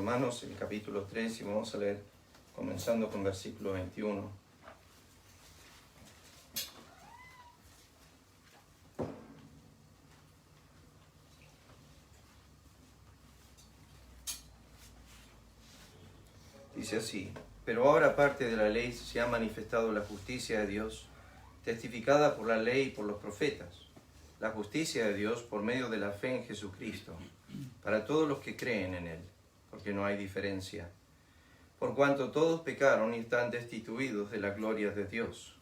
Romanos, el capítulo 3, y vamos a leer comenzando con versículo 21. Dice así: pero ahora, aparte de la ley, se ha manifestado la justicia de Dios, testificada por la ley y por los profetas, la justicia de Dios por medio de la fe en Jesucristo, para todos los que creen en Él, porque no hay diferencia. Por cuanto todos pecaron y están destituidos de la gloria de Dios,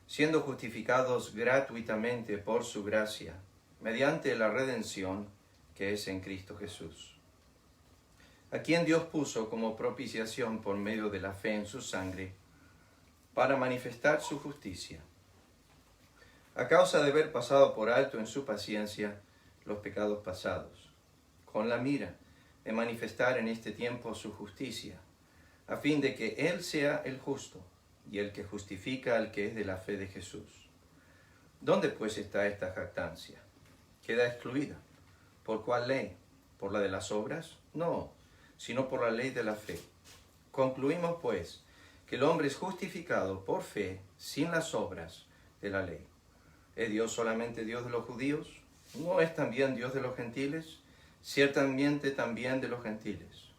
siendo justificados gratuitamente por su gracia, mediante la redención que es en Cristo Jesús, a quien Dios puso como propiciación por medio de la fe en su sangre, para manifestar su justicia, a causa de haber pasado por alto en su paciencia los pecados pasados, con la mira de manifestar en este tiempo su justicia, a fin de que Él sea el justo y el que justifica al que es de la fe de Jesús. ¿Dónde pues está esta jactancia? Queda excluida. ¿Por cuál ley? ¿Por la de las obras? No, sino por la ley de la fe. Concluimos pues que el hombre es justificado por fe sin las obras de la ley. ¿Es Dios solamente Dios de los judíos? ¿No es también Dios de los gentiles? Ciertamente también de los gentiles.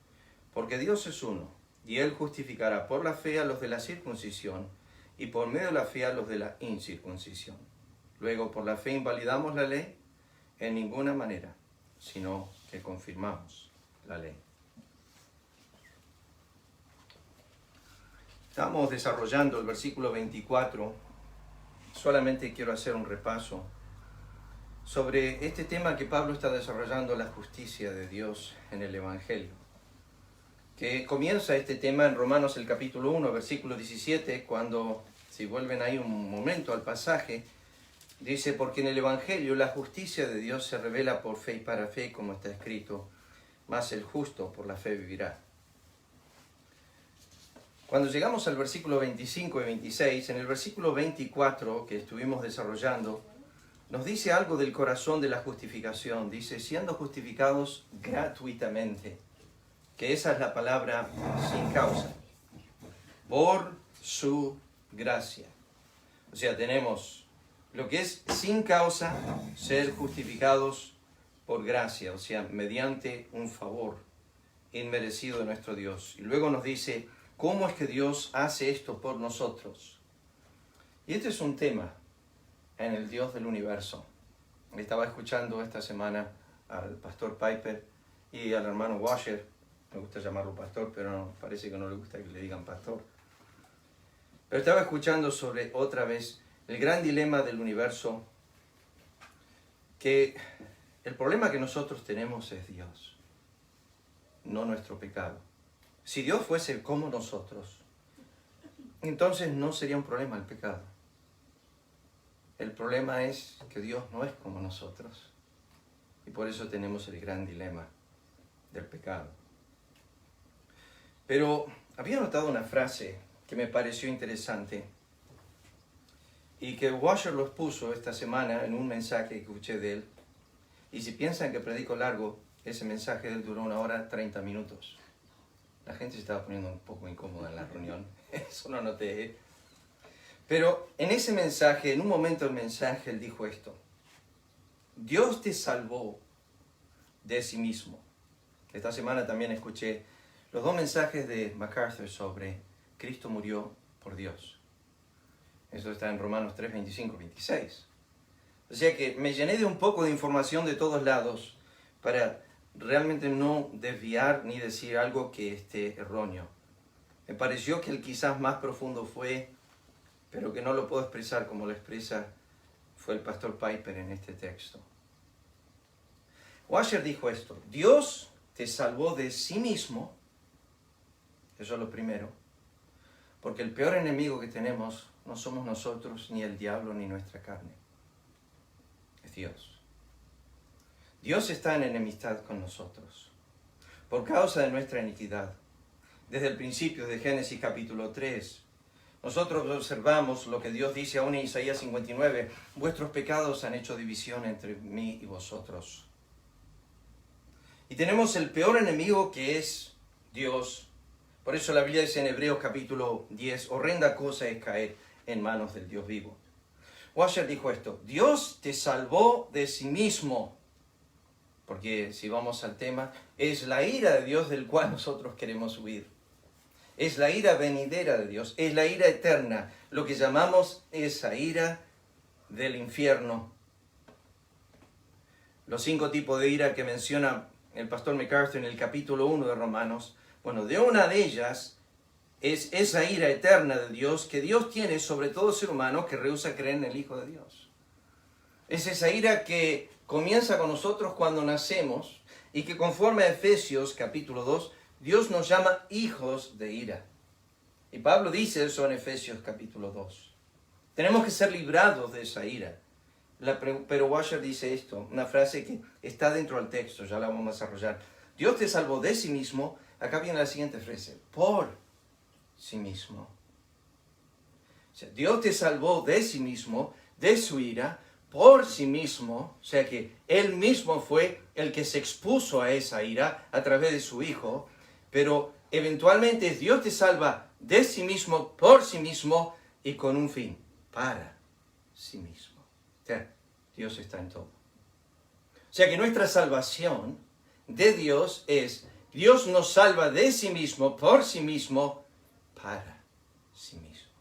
Porque Dios es uno, y Él justificará por la fe a los de la circuncisión, y por medio de la fe a los de la incircuncisión. Luego, ¿por la fe invalidamos la ley? En ninguna manera, sino que confirmamos la ley. Estamos desarrollando el versículo 24. Solamente quiero hacer un repaso sobre este tema que Pablo está desarrollando, la justicia de Dios en el Evangelio. Que comienza este tema en Romanos el capítulo 1, versículo 17, cuando, si vuelven ahí un momento al pasaje, dice: porque en el Evangelio la justicia de Dios se revela por fe y para fe, como está escrito, mas el justo por la fe vivirá. Cuando llegamos al versículo 25 y 26, en el versículo 24 que estuvimos desarrollando, nos dice algo del corazón de la justificación. Dice, siendo justificados gratuitamente, que esa es la palabra sin causa, por su gracia. O sea, tenemos lo que es sin causa, ser justificados por gracia, o sea, mediante un favor inmerecido de nuestro Dios. Y luego nos dice, ¿cómo es que Dios hace esto por nosotros? Y este es un tema en el Dios del universo. Estaba escuchando esta semana al pastor Piper y al hermano Washer. Me gusta llamarlo pastor, pero no, parece que no le gusta que le digan pastor. Pero estaba escuchando sobre, otra vez, el gran dilema del universo, que el problema que nosotros tenemos es Dios, no nuestro pecado. Si Dios fuese como nosotros, entonces no sería un problema el pecado. El problema es que Dios no es como nosotros. Y por eso tenemos el gran dilema del pecado. Pero había notado una frase que me pareció interesante y que Washer los puso esta semana en un mensaje que escuché de él. Y si piensan que predico largo, ese mensaje de él duró 1 hora 30 minutos. La gente se estaba poniendo un poco incómoda en la reunión. Eso lo noté. Pero en ese mensaje, en un momento del mensaje, él dijo esto: Dios te salvó de sí mismo. Esta semana también escuché los 2 mensajes de MacArthur sobre Cristo murió por Dios. Eso está en Romanos 3, 25, 26. O sea que me llené de un poco de información de todos lados para realmente no desviar ni decir algo que esté erróneo. Me pareció que el quizás más profundo fue, pero que no lo puedo expresar como lo expresa, fue el pastor Piper en este texto. Washer dijo esto: Dios te salvó de sí mismo. Eso es lo primero. Porque el peor enemigo que tenemos no somos nosotros, ni el diablo, ni nuestra carne. Es Dios. Dios está en enemistad con nosotros por causa de nuestra iniquidad. Desde el principio de Génesis capítulo 3, nosotros observamos lo que Dios dice aún en Isaías 59, vuestros pecados han hecho división entre mí y vosotros. Y tenemos el peor enemigo, que es Dios. Por eso la Biblia dice en Hebreos capítulo 10, horrenda cosa es caer en manos del Dios vivo. Washer dijo esto: Dios te salvó de sí mismo. Porque si vamos al tema, es la ira de Dios del cual nosotros queremos huir. Es la ira venidera de Dios, es la ira eterna, lo que llamamos esa ira del infierno. Los 5 tipos de ira que menciona el pastor MacArthur en el capítulo 1 de Romanos, bueno, de una de ellas es esa ira eterna de Dios que Dios tiene sobre todo ser humano que rehúsa creer en el Hijo de Dios. Es esa ira que comienza con nosotros cuando nacemos y que conforme a Efesios capítulo 2, Dios nos llama hijos de ira. Y Pablo dice eso en Efesios capítulo 2. Tenemos que ser librados de esa ira. Pero Washer dice esto, una frase que está dentro del texto, ya la vamos a desarrollar. Dios te salvó de sí mismo, acá viene la siguiente frase, por sí mismo. O sea, Dios te salvó de sí mismo, de su ira, por sí mismo, o sea que Él mismo fue el que se expuso a esa ira a través de su Hijo, pero eventualmente Dios te salva de sí mismo, por sí mismo y con un fin, para sí mismo. O sea, Dios está en todo. O sea que nuestra salvación de Dios es, Dios nos salva de sí mismo, por sí mismo, para sí mismo.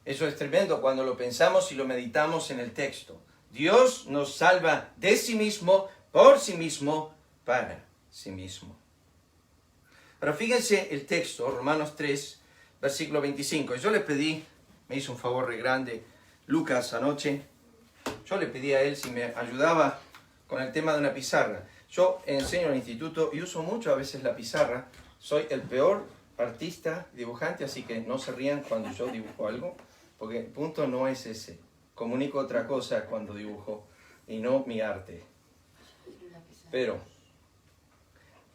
Eso es tremendo cuando lo pensamos y lo meditamos en el texto. Dios nos salva de sí mismo, por sí mismo, para sí mismo. Pero fíjense el texto, Romanos 3, versículo 25. Yo le pedí, me hizo un favor re grande, Lucas anoche. Yo le pedí a él si me ayudaba con el tema de una pizarra. Yo enseño en el instituto y uso mucho a veces la pizarra. Soy el peor artista, dibujante, así que no se rían cuando yo dibujo algo, porque el punto no es ese. Comunico otra cosa cuando dibujo y no mi arte. Pero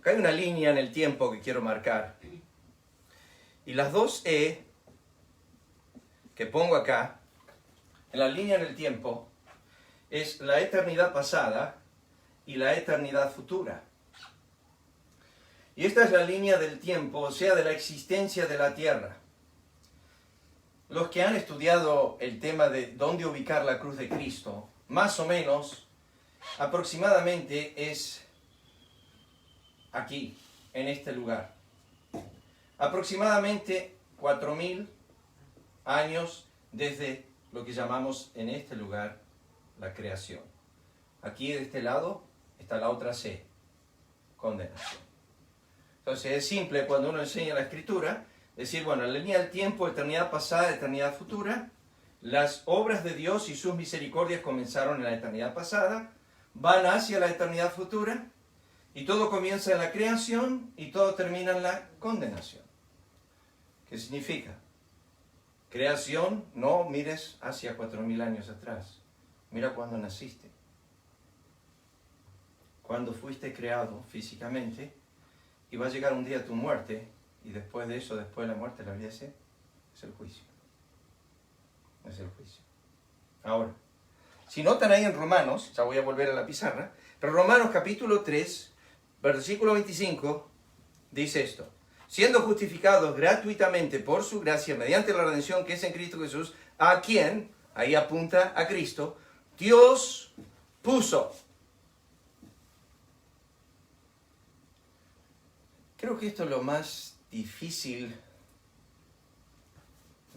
acá hay una línea en el tiempo que quiero marcar. Y las dos E que pongo acá, en la línea en el tiempo, es la eternidad pasada y la eternidad futura. Y esta es la línea del tiempo, o sea, de la existencia de la Tierra. Los que han estudiado el tema de dónde ubicar la cruz de Cristo, más o menos, aproximadamente es aquí, en este lugar. Aproximadamente 4.000 años desde lo que llamamos en este lugar la creación. Aquí de este lado está la otra C, condenación. Entonces es simple cuando uno enseña la Escritura, decir, bueno, la línea del tiempo, eternidad pasada, eternidad futura, las obras de Dios y sus misericordias comenzaron en la eternidad pasada, van hacia la eternidad futura, y todo comienza en la creación y todo termina en la condenación. ¿Qué significa? Creación, no mires hacia 4.000 años atrás, mira cuando naciste. Cuando fuiste creado físicamente, y va a llegar un día tu muerte, y después de eso, después de la muerte, la vida es el juicio. Es el juicio. Ahora, si notan ahí en Romanos, ya voy a volver a la pizarra, pero Romanos capítulo 3, versículo 25, dice esto: siendo justificados gratuitamente por su gracia, mediante la redención que es en Cristo Jesús, a quien, ahí apunta a Cristo, Dios puso. Creo que esto es lo más difícil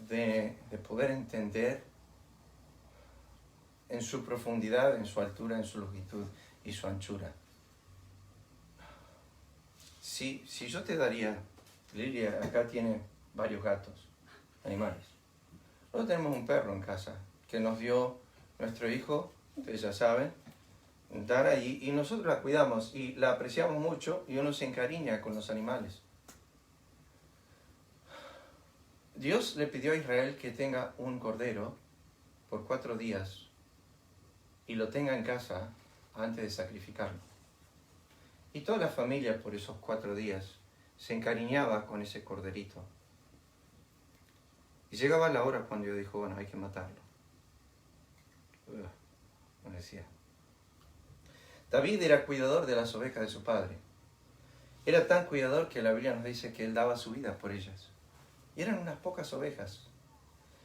de poder entender en su profundidad, en su altura, en su longitud y su anchura. Si yo te daría, Lilia acá tiene varios gatos, animales. Nosotros tenemos un perro en casa que nos dio nuestro hijo, ustedes ya saben, dar allí, y nosotros la cuidamos y la apreciamos mucho y uno se encariña con los animales. Dios le pidió a Israel que tenga un cordero por 4 días y lo tenga en casa antes de sacrificarlo. Y toda la familia por esos 4 días se encariñaba con ese corderito. Y llegaba la hora cuando yo dijo, bueno, hay que matarlo. Me decía. David era cuidador de las ovejas de su padre. Era tan cuidador que la Biblia nos dice que él daba su vida por ellas. Y eran unas pocas ovejas.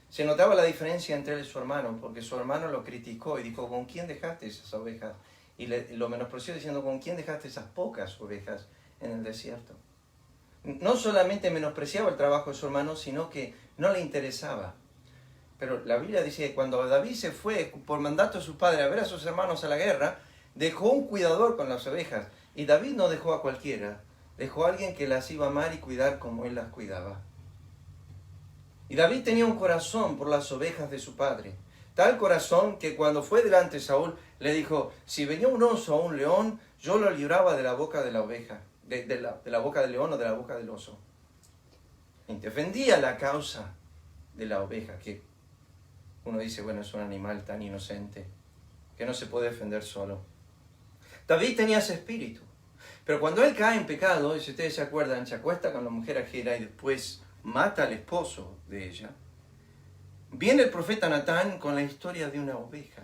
Se notaba la diferencia entre él y su hermano, porque su hermano lo criticó y dijo, ¿con quién dejaste esas ovejas? Y lo menospreció diciendo, ¿con quién dejaste esas pocas ovejas en el desierto? No solamente menospreciaba el trabajo de su hermano, sino que no le interesaba. Pero la Biblia dice que cuando David se fue por mandato de su padre a ver a sus hermanos a la guerra, dejó un cuidador con las ovejas. Y David no dejó a cualquiera, dejó a alguien que las iba a amar y cuidar como él las cuidaba. Y David tenía un corazón por las ovejas de su padre. Tal corazón que cuando fue delante de Saúl, le dijo, si venía un oso o un león, yo lo libraba de la boca de la oveja, de la boca del león o de la boca del oso. Y defendía la causa de la oveja, que uno dice, bueno, es un animal tan inocente, que no se puede defender solo. David tenía ese espíritu. Pero cuando él cae en pecado, y si ustedes se acuerdan, se acuesta con la mujer ajena y después mata al esposo de ella, viene el profeta Natán con la historia de una oveja.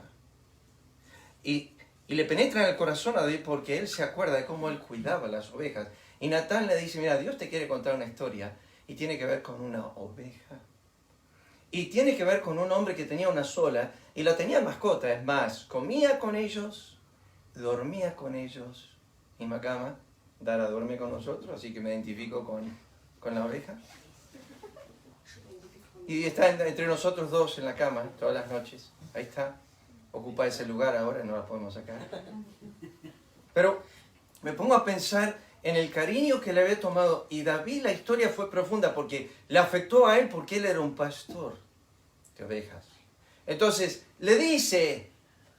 Y le penetra en el corazón a David porque él se acuerda de cómo él cuidaba las ovejas. Y Natán le dice, mira, Dios te quiere contar una historia y tiene que ver con una oveja. Y tiene que ver con un hombre que tenía una sola y la tenía mascota. Es más, comía con ellos, dormía con ellos. Y Macama, Dara duerme con nosotros, así que me identifico con la oveja. Y está entre nosotros dos en la cama todas las noches. Ahí está. Ocupa ese lugar ahora, no la podemos sacar. Pero me pongo a pensar en el cariño que le había tomado. Y David, la historia fue profunda porque le afectó a él porque él era un pastor de ovejas. Entonces le dice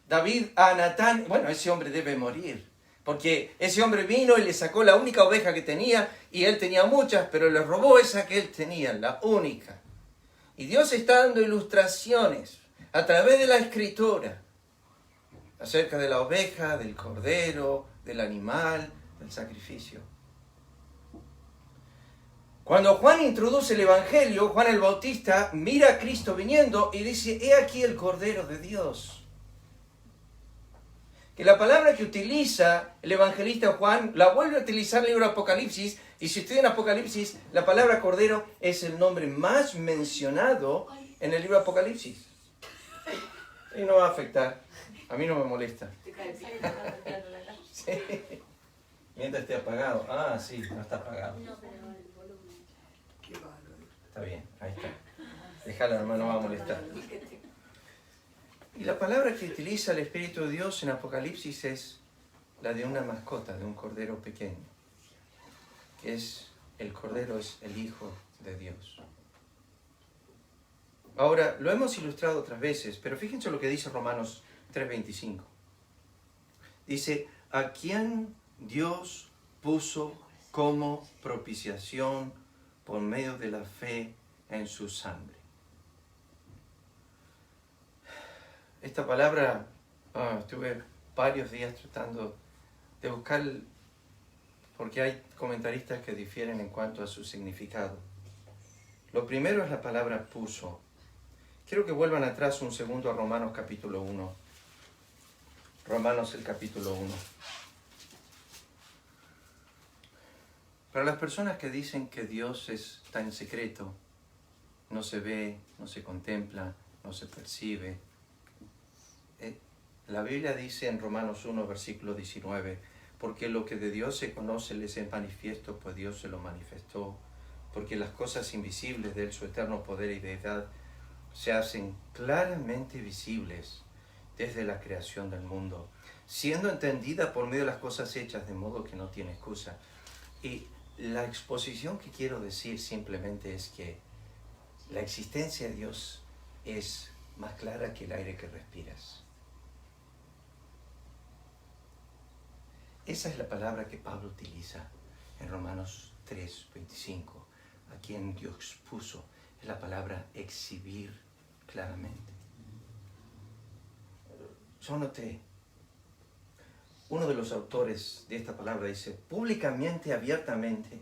David a Natán, bueno, ese hombre debe morir. Porque ese hombre vino y le sacó la única oveja que tenía y él tenía muchas, pero le robó esa que él tenía, la única. Y Dios está dando ilustraciones a través de la Escritura acerca de la oveja, del cordero, del animal, del sacrificio. Cuando Juan introduce el Evangelio, Juan el Bautista mira a Cristo viniendo y dice, he aquí el Cordero de Dios. Que la palabra que utiliza el evangelista Juan la vuelve a utilizar en el libro de Apocalipsis, y si estudian Apocalipsis, la palabra Cordero es el nombre más mencionado en el libro de Apocalipsis. Y no va a afectar, a mí no me molesta. Sí. Mientras esté apagado. Ah, sí, no está apagado. Está bien, ahí está. Déjalo, hermano, no va a molestar. Y la palabra que utiliza el Espíritu de Dios en Apocalipsis es la de una mascota, de un cordero pequeño. Que es, el cordero es el Hijo de Dios. Ahora, lo hemos ilustrado otras veces, pero fíjense lo que dice Romanos 3:25. Dice, a quien Dios puso como propiciación por medio de la fe en su sangre. Esta palabra, estuve varios días tratando de buscar, porque hay comentaristas que difieren en cuanto a su significado. Lo primero es la palabra puso. Quiero que vuelvan atrás un segundo a Romanos capítulo 1. Romanos el capítulo 1. Para las personas que dicen que Dios está en secreto, no se ve, no se contempla, no se percibe, la Biblia dice en Romanos 1, versículo 19, porque lo que de Dios se conoce les es manifiesto, pues Dios se lo manifestó, porque las cosas invisibles de Él, su eterno poder y deidad, se hacen claramente visibles desde la creación del mundo, siendo entendida por medio de las cosas hechas, de modo que no tiene excusa. Y la exposición que quiero decir simplemente es que la existencia de Dios es más clara que el aire que respiras. Esa es la palabra que Pablo utiliza en Romanos 3:25. A quien Dios puso es la palabra exhibir claramente. Yo noté, uno de los autores de esta palabra dice, públicamente, abiertamente.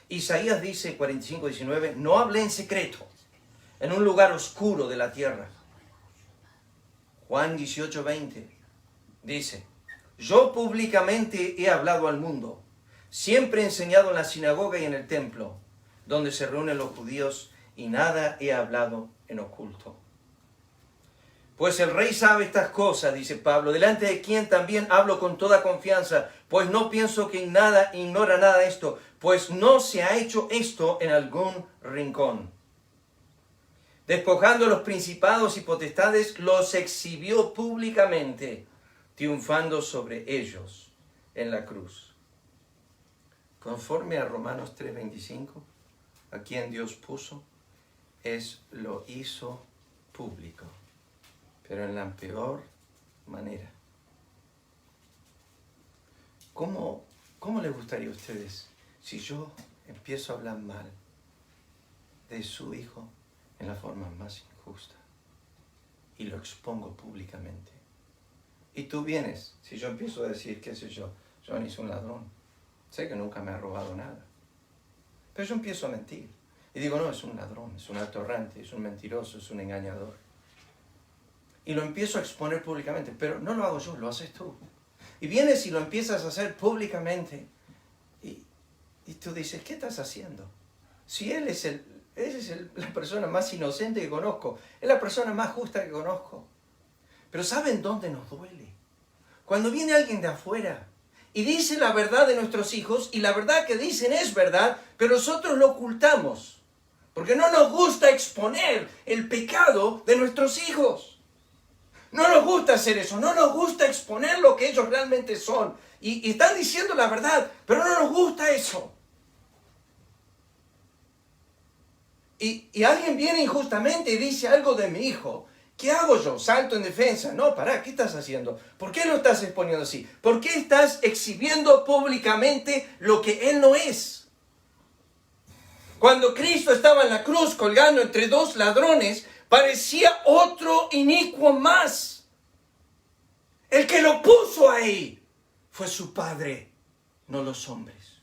Isaías dice, 45:19, no hablé en secreto, en un lugar oscuro de la tierra. Juan 18:20 dice, Yo públicamente he hablado al mundo. Siempre he enseñado en la sinagoga y en el templo, donde se reúnen los judíos, y nada he hablado en oculto. Pues el rey sabe estas cosas, dice Pablo, delante de quien también hablo con toda confianza, pues no pienso que ignora nada de esto, pues no se ha hecho esto en algún rincón. Despojando a los principados y potestades, los exhibió públicamente, triunfando sobre ellos en la cruz. Conforme a Romanos 3:25, a quien Dios puso, lo hizo público, pero en la peor manera. ¿Cómo les gustaría a ustedes si yo empiezo a hablar mal de su hijo en la forma más injusta y lo expongo públicamente? Y tú vienes, si yo empiezo a decir, qué sé yo, Johnny es un ladrón, sé que nunca me ha robado nada, pero yo empiezo a mentir y digo, no, es un ladrón, es un atorrante, es un mentiroso, es un engañador, y lo empiezo a exponer públicamente, pero no lo hago yo, lo haces tú. Y vienes y lo empiezas a hacer públicamente y tú dices, ¿qué estás haciendo? Si él es la persona más inocente que conozco, es la persona más justa que conozco. Pero ¿saben dónde nos duele? Cuando viene alguien de afuera y dice la verdad de nuestros hijos, y la verdad que dicen es verdad, pero nosotros lo ocultamos, porque no nos gusta exponer el pecado de nuestros hijos. No nos gusta hacer eso, no nos gusta exponer lo que ellos realmente son. Y están diciendo la verdad, pero no nos gusta eso. Y alguien viene injustamente y dice algo de mi hijo. ¿Qué hago yo? ¿Salto en defensa? No, pará, ¿qué estás haciendo? ¿Por qué lo estás exponiendo así? ¿Por qué estás exhibiendo públicamente lo que él no es? Cuando Cristo estaba en la cruz colgando entre dos ladrones, parecía otro inicuo más. El que lo puso ahí fue su Padre, no los hombres.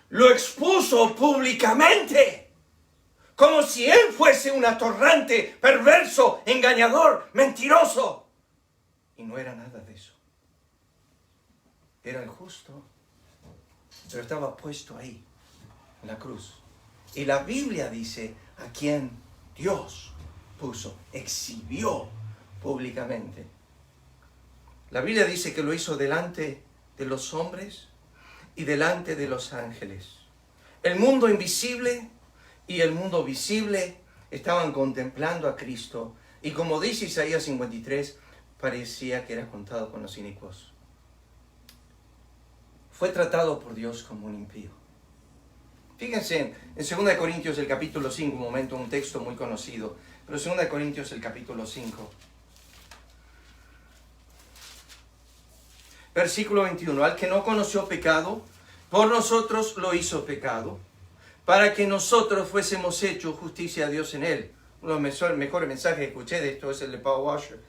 Lo expuso públicamente, como si él fuese un atorrante, perverso, engañador, mentiroso. Y no era nada de eso. Era el justo, pero estaba puesto ahí, en la cruz. Y la Biblia dice, a quien Dios puso, exhibió públicamente. La Biblia dice que lo hizo delante de los hombres y delante de los ángeles. El mundo invisible y el mundo visible estaban contemplando a Cristo, y como dice Isaías 53, parecía que era contado con los inicuos. Fue tratado por Dios como un impío. Fíjense en 2 Corintios el capítulo 5, un momento, un texto muy conocido, pero 2 Corintios el capítulo 5. Versículo 21, al que no conoció pecado, por nosotros lo hizo pecado, para que nosotros fuésemos hechos justicia a Dios en él. Uno de los mejores mensajes que escuché de esto es el de Paul Washer.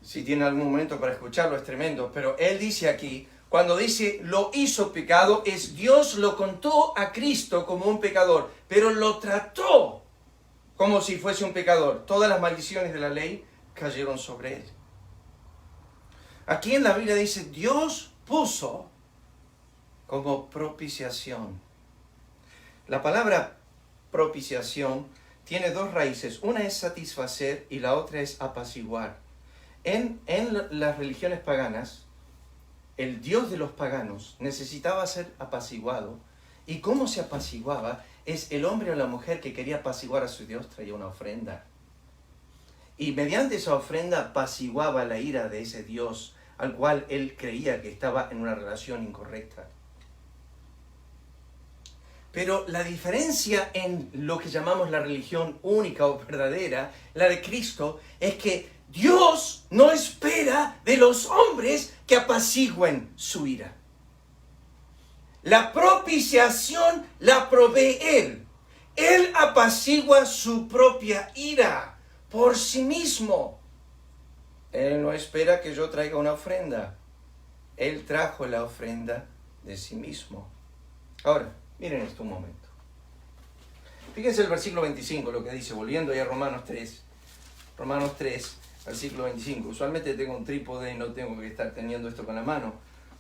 Si tiene algún momento para escucharlo, es tremendo. Pero él dice aquí, cuando dice lo hizo pecado, es Dios lo contó a Cristo como un pecador, pero lo trató como si fuese un pecador. Todas las maldiciones de la ley cayeron sobre él. Aquí en la Biblia dice, Dios puso como propiciación. La palabra propiciación tiene dos raíces. Una es satisfacer y la otra es apaciguar. En las religiones paganas, el Dios de los paganos necesitaba ser apaciguado. ¿Y cómo se apaciguaba? Es el hombre o la mujer que quería apaciguar a su Dios traía una ofrenda. Y mediante esa ofrenda apaciguaba la ira de ese Dios al cual él creía que estaba en una relación incorrecta. Pero la diferencia en lo que llamamos la religión única o verdadera, la de Cristo, es que Dios no espera de los hombres que apacigüen su ira. La propiciación la provee Él. Él apacigua su propia ira por sí mismo. Él no espera que yo traiga una ofrenda. Él trajo la ofrenda de sí mismo. Ahora, miren esto un momento. Fíjense el versículo 25, lo que dice, volviendo ya a Romanos 3. Romanos 3, versículo 25. Usualmente tengo un trípode y no tengo que estar teniendo esto con la mano.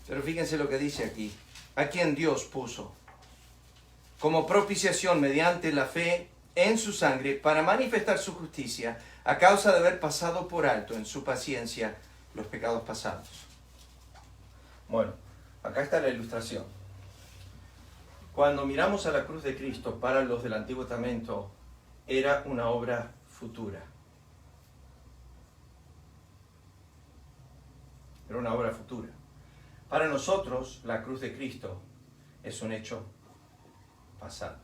Pero fíjense lo que dice aquí. A quien Dios puso como propiciación mediante la fe en su sangre para manifestar su justicia a causa de haber pasado por alto en su paciencia los pecados pasados. Bueno, acá está la ilustración. Cuando miramos a la cruz de Cristo, para los del Antiguo Testamento, era una obra futura. Era una obra futura. Para nosotros, la cruz de Cristo es un hecho pasado.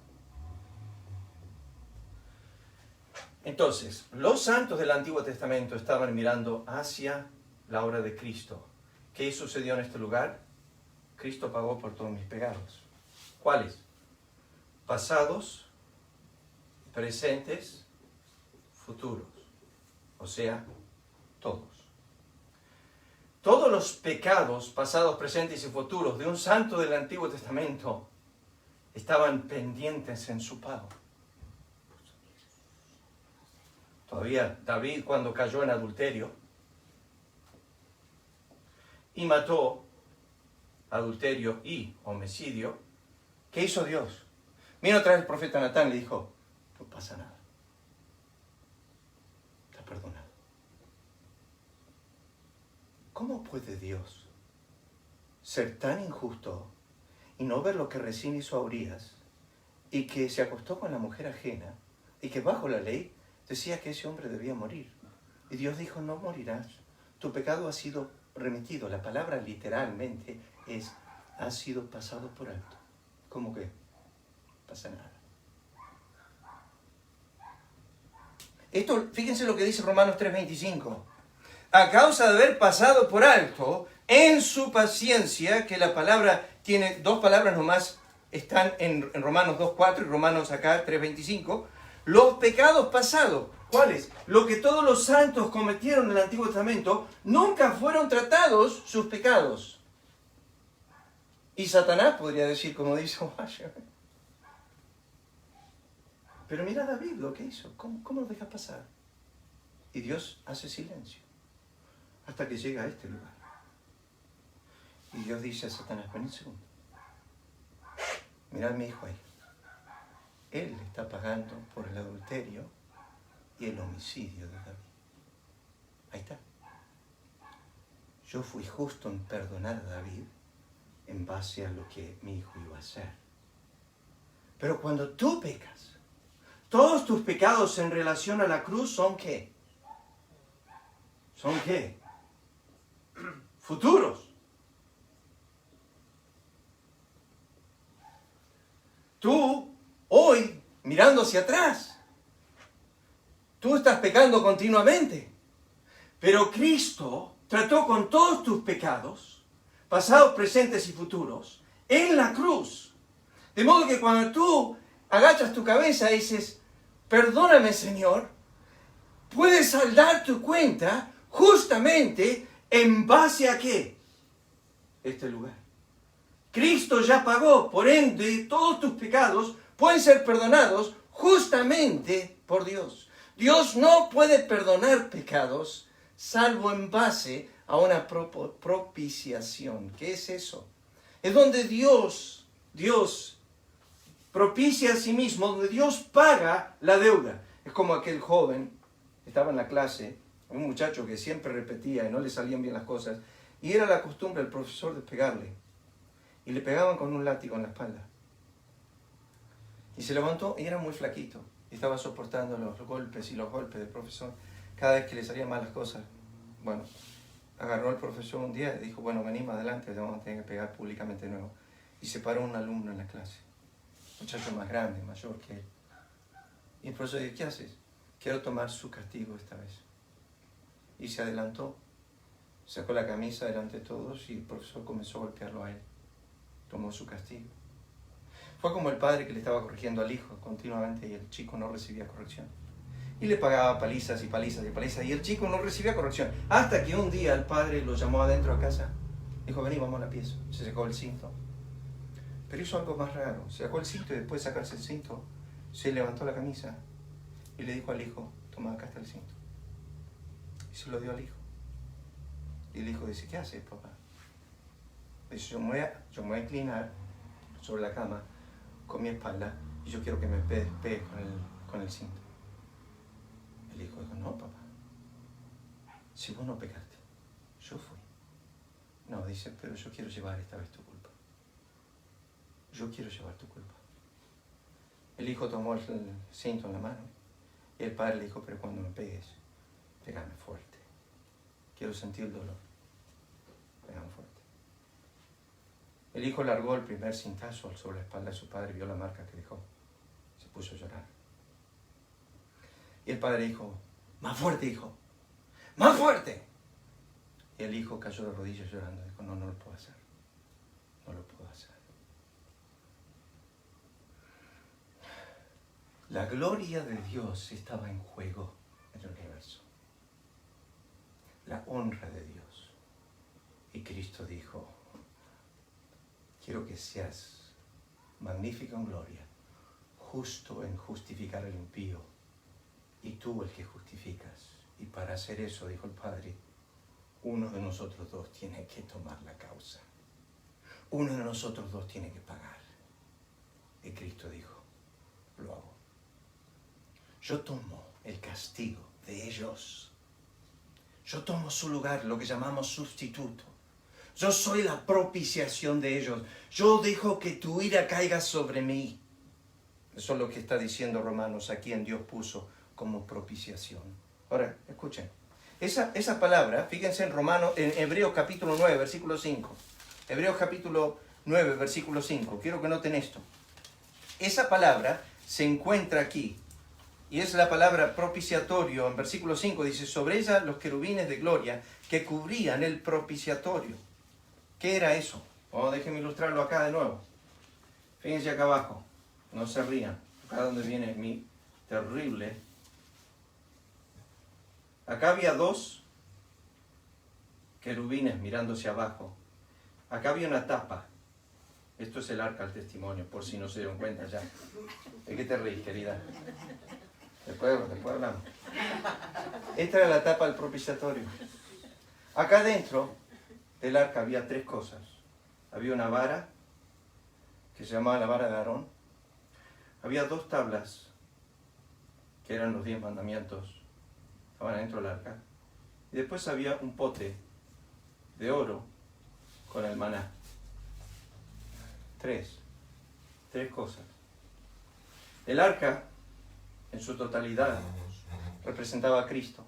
Entonces, los santos del Antiguo Testamento estaban mirando hacia la obra de Cristo. ¿Qué sucedió en este lugar? Cristo pagó por todos mis pecados. ¿Cuáles? Pasados, presentes, futuros. O sea, todos. Todos los pecados pasados, presentes y futuros de un santo del Antiguo Testamento estaban pendientes en su pago. Todavía David, cuando cayó en adulterio y mató adulterio y homicidio, ¿qué hizo Dios? Vino otra vez el profeta Natán y le dijo, no pasa nada, está perdonado. ¿Cómo puede Dios ser tan injusto y no ver lo que recién hizo a Urías y que se acostó con la mujer ajena y que bajo la ley decía que ese hombre debía morir? Y Dios dijo, no morirás, tu pecado ha sido remitido. La palabra literalmente es, ha sido pasado por alto. ¿Cómo que? No pasa nada. Esto, fíjense lo que dice Romanos 3:25. A causa de haber pasado por alto en su paciencia, que la palabra tiene dos palabras nomás, están en Romanos 2:4 y Romanos acá 3:25, los pecados pasados. ¿Cuáles? Lo que todos los santos cometieron en el Antiguo Testamento, nunca fueron tratados sus pecados. Y Satanás podría decir, como dice Washington. Pero mira David lo que hizo. ¿Cómo lo deja pasar? Y Dios hace silencio hasta que llega a este lugar. Y Dios dice a Satanás, ven un segundo. Mirad a mi hijo ahí. Él está pagando por el adulterio y el homicidio de David. Ahí está. Yo fui justo en perdonar a David en base a lo que mi hijo iba a hacer. Pero cuando tú pecas, todos tus pecados en relación a la cruz son ¿qué? ¿Son qué? Futuros. Tú, hoy, mirando hacia atrás, tú estás pecando continuamente. Pero Cristo trató con todos tus pecados, pasados, presentes y futuros, en la cruz. De modo que cuando tú agachas tu cabeza y dices, perdóname Señor, puedes saldar tu cuenta justamente en base a ¿qué? Este lugar. Cristo ya pagó, por ende, todos tus pecados pueden ser perdonados justamente por Dios. Dios no puede perdonar pecados salvo en base a una propiciación. ¿Qué es eso? Es donde Dios propicia a sí mismo, donde Dios paga la deuda. Es como aquel joven que estaba en la clase, un muchacho que siempre repetía y no le salían bien las cosas, y era la costumbre del profesor de pegarle. Y le pegaban con un látigo en la espalda. Y se levantó y era muy flaquito. Y estaba soportando los golpes del profesor cada vez que le salían mal las cosas. Bueno, agarró al profesor un día y dijo, bueno, vení más adelante, te vamos a tener que pegar públicamente de nuevo. Y se paró un alumno en la clase. Un muchacho más grande, mayor que él. Y el profesor dijo, ¿qué haces? Quiero tomar su castigo esta vez. Y se adelantó, sacó la camisa delante de todos y el profesor comenzó a golpearlo a él. Tomó su castigo. Fue como el padre que le estaba corrigiendo al hijo continuamente y el chico no recibía corrección. Y le pagaba palizas y palizas y palizas y el chico no recibía corrección. Hasta que un día el padre lo llamó adentro a casa. Dijo, vení, vamos a la pieza. Se sacó el cinto. Pero hizo algo más raro. Se sacó el cinto y después de sacarse el cinto, se levantó la camisa y le dijo al hijo, toma, acá está el cinto. Y se lo dio al hijo. Y el hijo dice, ¿qué haces, papá? Dice, yo me voy a inclinar sobre la cama con mi espalda y yo quiero que me pegues con el cinto. El hijo dijo, no, papá. Si vos no pegaste, yo fui. No, dice, pero yo quiero llevar esta vez tu culpa. Yo quiero llevar tu culpa. El hijo tomó el cinto en la mano y el padre le dijo, pero cuando me pegues, pégame fuerte. Quiero sentir el dolor. Pégame fuerte. El hijo largó el primer cintazo sobre la espalda de su padre, vio la marca que dejó. Se puso a llorar. Y el padre dijo, más fuerte, hijo. ¡Más fuerte! Y el hijo cayó de rodillas llorando. Dijo, no lo puedo hacer. No lo puedo hacer. La gloria de Dios estaba en juego en el universo. La honra de Dios. Y Cristo dijo, quiero que seas magnífico en gloria, justo en justificar al impío, y tú el que justificas. Y para hacer eso, dijo el Padre, uno de nosotros dos tiene que tomar la causa. Uno de nosotros dos tiene que pagar. Y Cristo dijo, lo hago. Yo tomo el castigo de ellos. Yo tomo su lugar, lo que llamamos sustituto. Yo soy la propiciación de ellos. Yo dejo que tu ira caiga sobre mí. Eso es lo que está diciendo Romanos, a quien Dios puso como propiciación. Ahora, escuchen. Esa palabra, fíjense en Hebreos capítulo 9, versículo 5. Hebreos capítulo 9, versículo 5. Quiero que noten esto. Esa palabra se encuentra aquí. Y es la palabra propiciatorio. En versículo 5 dice, sobre ella los querubines de gloria que cubrían el propiciatorio. ¿Qué era eso? Oh, déjenme ilustrarlo acá de nuevo. Fíjense acá abajo. No se rían. Acá donde viene mi terrible. Acá había dos querubines mirando hacia abajo. Acá había una tapa. Esto es el arca del testimonio, por si no se dieron cuenta ya. ¿De qué te ríes, querida? Después hablamos. Esta era la tapa del propiciatorio. Acá dentro del arca había tres cosas. Había una vara, que se llamaba la vara de Aarón. Había dos tablas, que eran los 10 mandamientos. Estaban adentro del arca. Y después había un pote de oro con el maná. Tres cosas. El arca, en su totalidad, representaba a Cristo.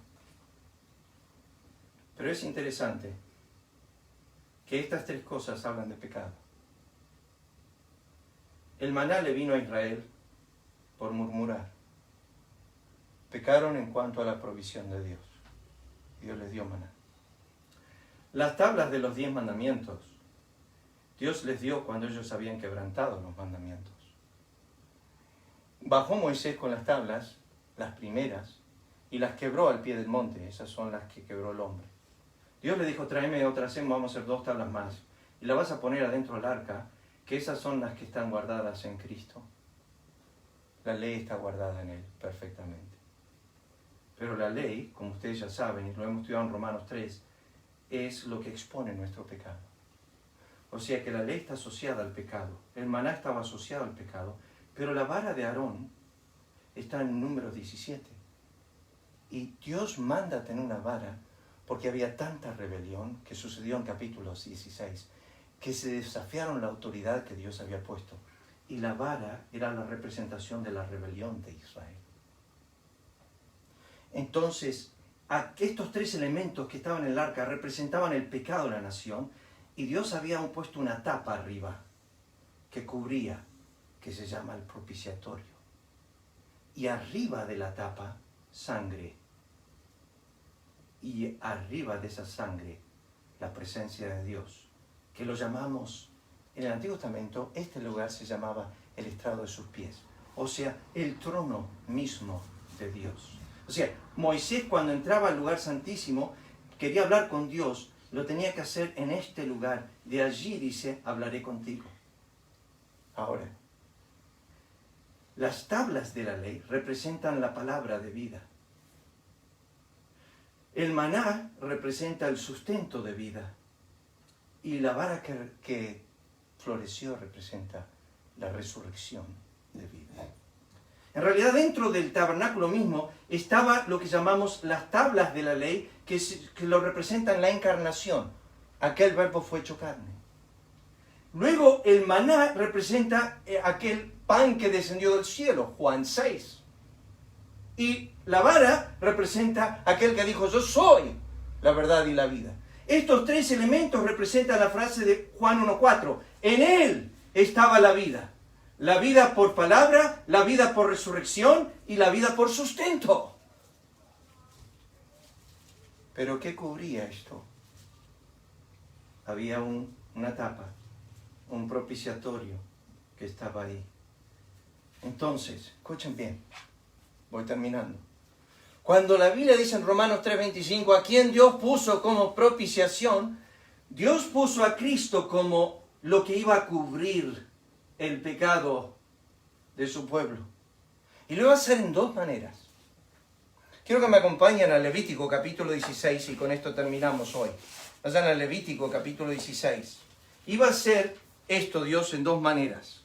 Pero es interesante que estas tres cosas hablan de pecado. El maná le vino a Israel por murmurar. Pecaron en cuanto a la provisión de Dios. Dios les dio maná. Las tablas de los 10 mandamientos, Dios les dio cuando ellos habían quebrantado los mandamientos. Bajó Moisés con las tablas, las primeras, y las quebró al pie del monte. Esas son las que quebró el hombre. Dios le dijo, tráeme otras, vamos a hacer 2 tablas más. Y la vas a poner adentro del arca, que esas son las que están guardadas en Cristo. La ley está guardada en Él perfectamente. Pero la ley, como ustedes ya saben, y lo hemos estudiado en Romanos 3, es lo que expone nuestro pecado. O sea que la ley está asociada al pecado. El maná estaba asociado al pecado. Pero la vara de Aarón está en Números 17. Y Dios manda tener una vara porque había tanta rebelión que sucedió en capítulos 16, que se desafiaron la autoridad que Dios había puesto. Y la vara era la representación de la rebelión de Israel. Entonces, estos 3 elementos que estaban en el arca representaban el pecado de la nación, y Dios había puesto una tapa arriba que cubría, que se llama el propiciatorio. Y arriba de la tapa, sangre. Y arriba de esa sangre, la presencia de Dios, que lo llamamos, en el Antiguo Testamento, este lugar se llamaba el estrado de sus pies. O sea, el trono mismo de Dios. O sea, Moisés cuando entraba al lugar santísimo, quería hablar con Dios, lo tenía que hacer en este lugar. De allí dice, hablaré contigo. Ahora, las tablas de la ley representan la palabra de vida. El maná representa el sustento de vida y la vara que floreció representa la resurrección de vida. En realidad, dentro del tabernáculo mismo estaba lo que llamamos las tablas de la ley, que lo representan la encarnación. Aquel verbo fue hecho carne. Luego, el maná representa aquel pan que descendió del cielo, Juan 6. Y la vara representa aquel que dijo, yo soy la verdad y la vida. Estos tres elementos representan la frase de Juan 1:4. En él estaba la vida. La vida por palabra, la vida por resurrección y la vida por sustento. ¿Pero qué cubría esto? Había una tapa, un propiciatorio que estaba ahí. Entonces, escuchen bien, voy terminando. Cuando la Biblia dice en Romanos 3:25, a quien Dios puso como propiciación, Dios puso a Cristo como lo que iba a cubrir el pecado de su pueblo. Y lo iba a hacer en dos maneras. Quiero que me acompañen a Levítico capítulo 16 y con esto terminamos hoy. Vayan a Levítico capítulo 16. Iba a hacer esto Dios en dos maneras.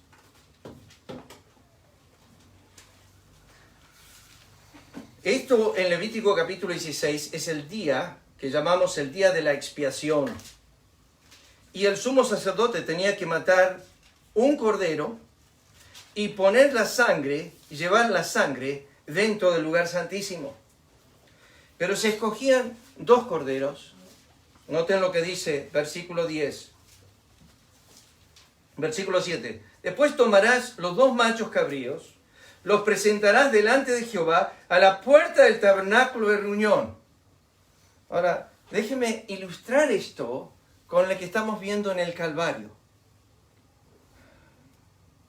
Esto en Levítico capítulo 16 es el día que llamamos el día de la expiación. Y el sumo sacerdote tenía que matar un cordero y poner la sangre, llevar la sangre dentro del lugar santísimo. Pero se escogían dos corderos. Noten lo que dice versículo 10. Versículo 7. Después tomarás los dos machos cabríos, los presentarás delante de Jehová a la puerta del tabernáculo de reunión. Ahora, déjeme ilustrar esto con lo que estamos viendo en el Calvario.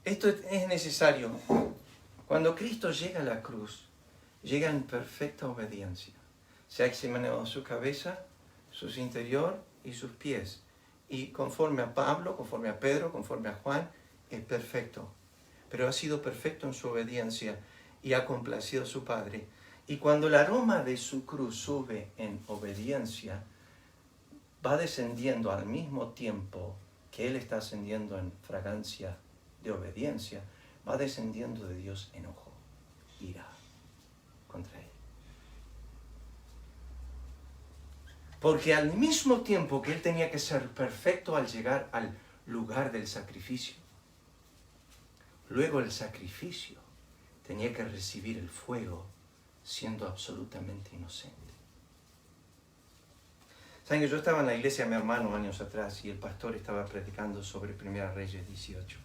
Esto es necesario. Cuando Cristo llega a la cruz, llega en perfecta obediencia. Se ha examinado su cabeza, su interior y sus pies. Y conforme a Pablo, conforme a Pedro, conforme a Juan, es perfecto. Pero ha sido perfecto en su obediencia y ha complacido a su Padre. Y cuando el aroma de su cruz sube en obediencia, va descendiendo al mismo tiempo que Él está ascendiendo en fragancia de obediencia, va descendiendo de Dios enojo, ira contra Él. Porque al mismo tiempo que Él tenía que ser perfecto al llegar al lugar del sacrificio, luego el sacrificio tenía que recibir el fuego siendo absolutamente inocente. Saben que yo estaba en la iglesia de mi hermano años atrás y el pastor estaba predicando sobre 1 Reyes 18.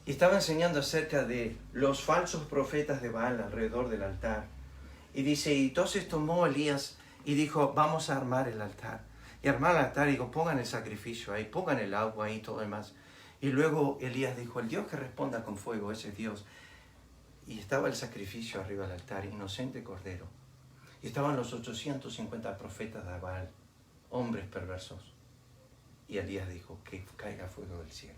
Y estaba enseñando acerca de los falsos profetas de Baal alrededor del altar. Y dice, y entonces tomó Elías y dijo, vamos a armar el altar. Y armar el altar y dijo, pongan el sacrificio ahí, pongan el agua ahí y todo lo demás. Y luego Elías dijo, el Dios que responda con fuego, ese es Dios. Y estaba el sacrificio arriba del altar, inocente cordero. Y estaban los 850 profetas de Baal, hombres perversos. Y Elías dijo, que caiga fuego del cielo.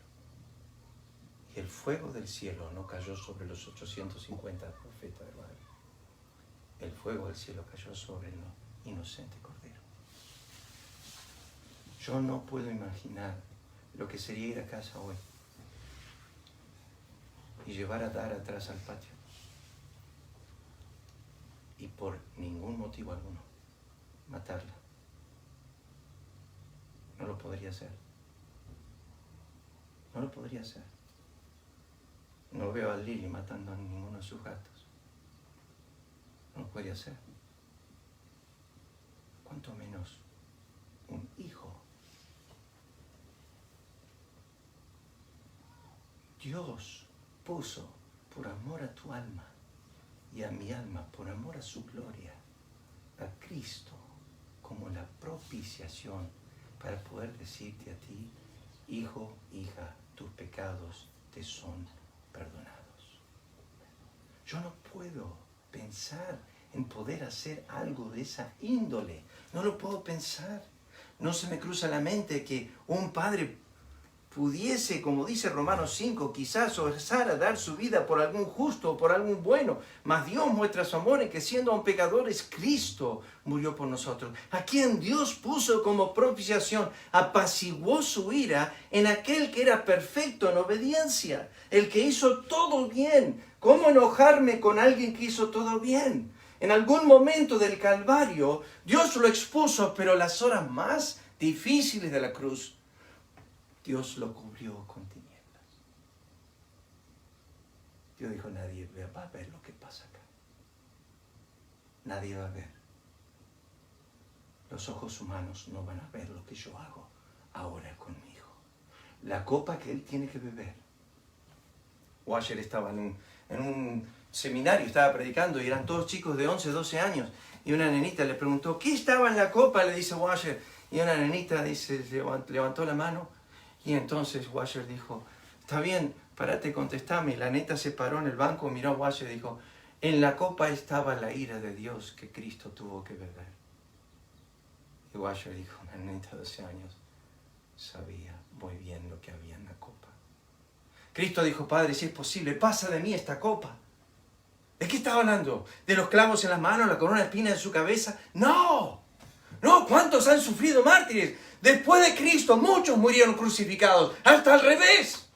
Y el fuego del cielo no cayó sobre los 850 profetas de Baal. El fuego del cielo cayó sobre el inocente cordero. Yo no puedo imaginar lo que sería ir a casa hoy y llevar a Dara atrás al patio y por ningún motivo alguno matarla. No lo podría hacer. No lo podría hacer. No veo a Lily matando a ninguno de sus gatos. No lo podría hacer. Cuanto menos un hijo. Dios puso por amor a tu alma y a mi alma, por amor a su gloria, a Cristo como la propiciación para poder decirte a ti, hijo, hija, tus pecados te son perdonados. Yo no puedo pensar en poder hacer algo de esa índole. No lo puedo pensar. No se me cruza la mente que un padre pudiese, como dice Romanos 5, quizás osar a dar su vida por algún justo o por algún bueno. Mas Dios muestra su amor en que siendo aún pecadores, Cristo murió por nosotros. A quien Dios puso como propiciación, apaciguó su ira en aquel que era perfecto en obediencia, el que hizo todo bien. ¿Cómo enojarme con alguien que hizo todo bien? En algún momento del Calvario, Dios lo expuso, pero las horas más difíciles de la cruz, Dios lo cubrió con tinieblas. Dios dijo, nadie va a ver lo que pasa acá. Nadie va a ver. Los ojos humanos no van a ver lo que yo hago ahora con mi hijo. La copa que él tiene que beber. Washer estaba en un seminario, estaba predicando y eran todos chicos de 11, 12 años. Y una nenita le preguntó, ¿qué estaba en la copa? Le dice Washer. Y una nenita dice, levantó la mano. Y entonces Washer dijo, está bien, parate y contestame. Y la neta se paró en el banco, miró a Washer y dijo, en la copa estaba la ira de Dios que Cristo tuvo que beber. Y Washer dijo, una neta de 12 años sabía muy bien lo que había en la copa. Cristo dijo, Padre, si es posible, pasa de mí esta copa. ¿De qué estaba hablando? ¿De los clavos en las manos, la corona de espinas en su cabeza? ¡No! No, ¿cuántos han sufrido mártires? Después de Cristo, muchos murieron crucificados. Hasta al revés.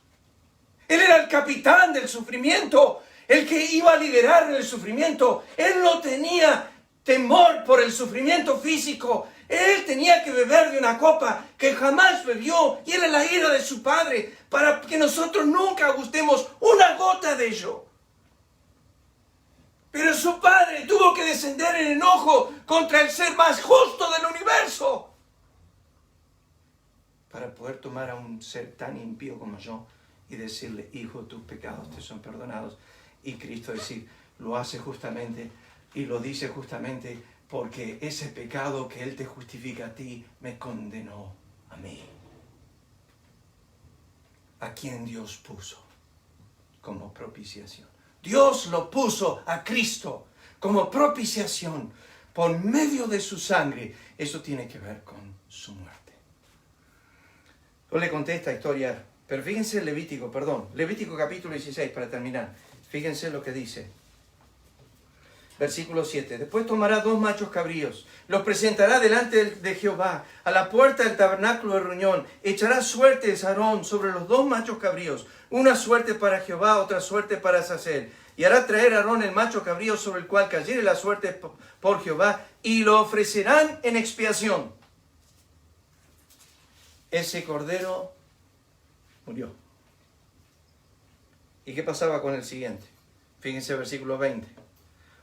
Él era el capitán del sufrimiento, el que iba a liderar el sufrimiento. Él no tenía temor por el sufrimiento físico. Él tenía que beber de una copa que jamás bebió, y era la ira de su Padre, para que nosotros nunca gustemos una gota de ello. Pero su Padre tuvo que descender en enojo contra el ser más justo del universo para poder tomar a un ser tan impío como yo y decirle, hijo, tus pecados te son perdonados. Y Cristo decir, lo hace justamente y lo dice justamente porque ese pecado que Él te justifica a ti me condenó a mí. ¿A quién Dios puso como propiciación? Dios lo puso a Cristo como propiciación por medio de su sangre. Eso tiene que ver con su muerte. Yo le conté esta historia, pero fíjense Levítico capítulo 16 para terminar. Fíjense lo que dice. Versículo 7. Después tomará 2 machos cabríos, los presentará delante de Jehová, a la puerta del tabernáculo de reunión. Echará suertes Aarón sobre los 2 machos cabríos, una suerte para Jehová, otra suerte para Azazel. Y hará traer a Aarón el macho cabrío sobre el cual cayere la suerte por Jehová, y lo ofrecerán en expiación. Ese cordero murió. ¿Y qué pasaba con el siguiente? Fíjense versículo 20.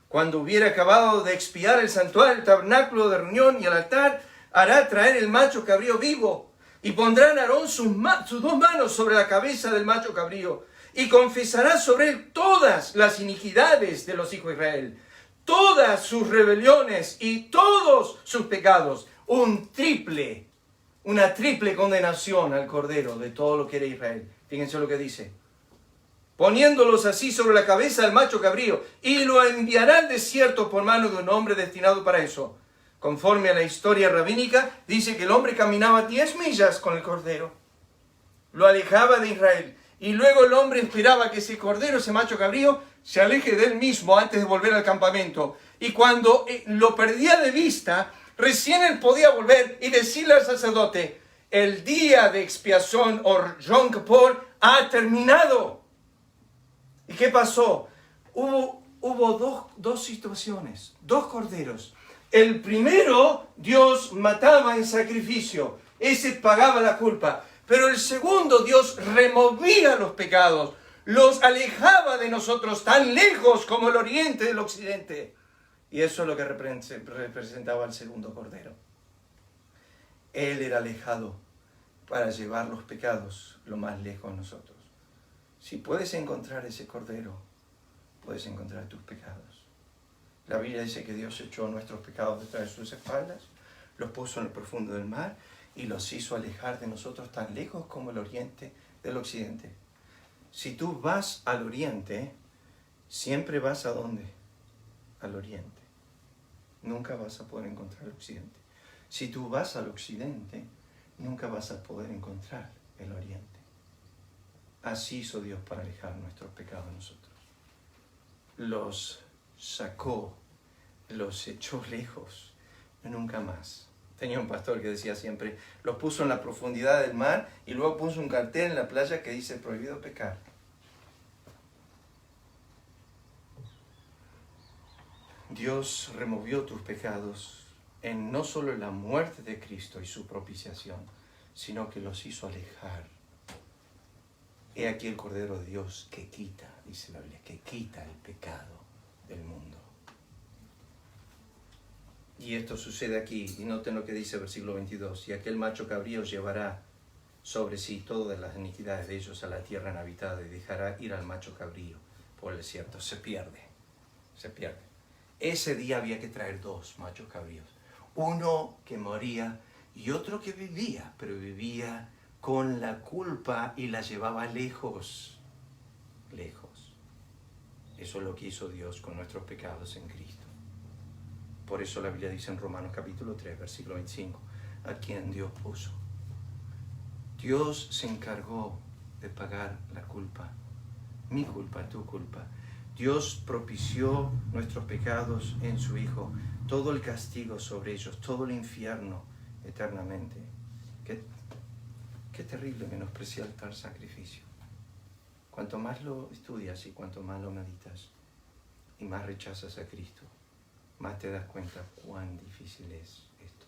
Cuando hubiera acabado de expiar el santuario, el tabernáculo de reunión y el altar, hará traer el macho cabrío vivo, y pondrán a Aarón sus 2 manos sobre la cabeza del macho cabrío, y confesará sobre él todas las iniquidades de los hijos de Israel, todas sus rebeliones y todos sus pecados. Una triple condenación al cordero de todo lo que era Israel. Fíjense lo que dice. Poniéndolos así sobre la cabeza del macho cabrío, y lo enviará al desierto por mano de un hombre destinado para eso. Conforme a la historia rabínica, dice que el hombre caminaba 10 millas con el cordero. Lo alejaba de Israel. Y luego el hombre esperaba que ese cordero, ese macho cabrío, se aleje de él mismo antes de volver al campamento. Y cuando lo perdía de vista, recién él podía volver y decirle al sacerdote, el día de expiación o Yom Kippur ha terminado. ¿Y qué pasó? Hubo dos situaciones, 2 corderos. El primero, Dios mataba en sacrificio. Ese pagaba la culpa. Pero el segundo, Dios removía los pecados. Los alejaba de nosotros tan lejos como el oriente del occidente. Y eso es lo que representaba el segundo cordero. Él era alejado para llevar los pecados lo más lejos de nosotros. Si puedes encontrar ese cordero, puedes encontrar tus pecados. La Biblia dice que Dios echó nuestros pecados detrás de sus espaldas, los puso en el profundo del mar y los hizo alejar de nosotros tan lejos como el oriente del occidente. Si tú vas al oriente, siempre vas a ¿dónde? Al oriente. Nunca vas a poder encontrar el occidente. Si tú vas al occidente, nunca vas a poder encontrar el oriente. Así hizo Dios para alejar nuestros pecados de nosotros. Los sacó, los echó lejos, nunca más. Tenía un pastor que decía siempre, los puso en la profundidad del mar y luego puso un cartel en la playa que dice prohibido pecar. Dios removió tus pecados en no solo la muerte de Cristo y su propiciación, sino que los hizo alejar. He aquí el Cordero de Dios que quita, dice la Biblia, que quita el pecado del mundo. Y esto sucede aquí, y noten lo que dice el versículo 22, y aquel macho cabrío llevará sobre sí todas las iniquidades de ellos a la tierra inhabitada y dejará ir al macho cabrío por el desierto. Se pierde. Ese día había que traer dos machos cabríos, uno que moría y otro que vivía, pero vivía con la culpa y la llevaba lejos. Eso es lo que hizo Dios con nuestros pecados en Cristo. Por eso la Biblia dice en Romanos capítulo 3, versículo 25, a quien Dios puso. Dios se encargó de pagar la culpa, mi culpa, tu culpa. Dios propició nuestros pecados en su Hijo, todo el castigo sobre ellos, todo el infierno eternamente. Qué terrible menospreciar tal sacrificio. Cuanto más lo estudias y cuanto más lo meditas y más rechazas a Cristo, más te das cuenta cuán difícil es esto.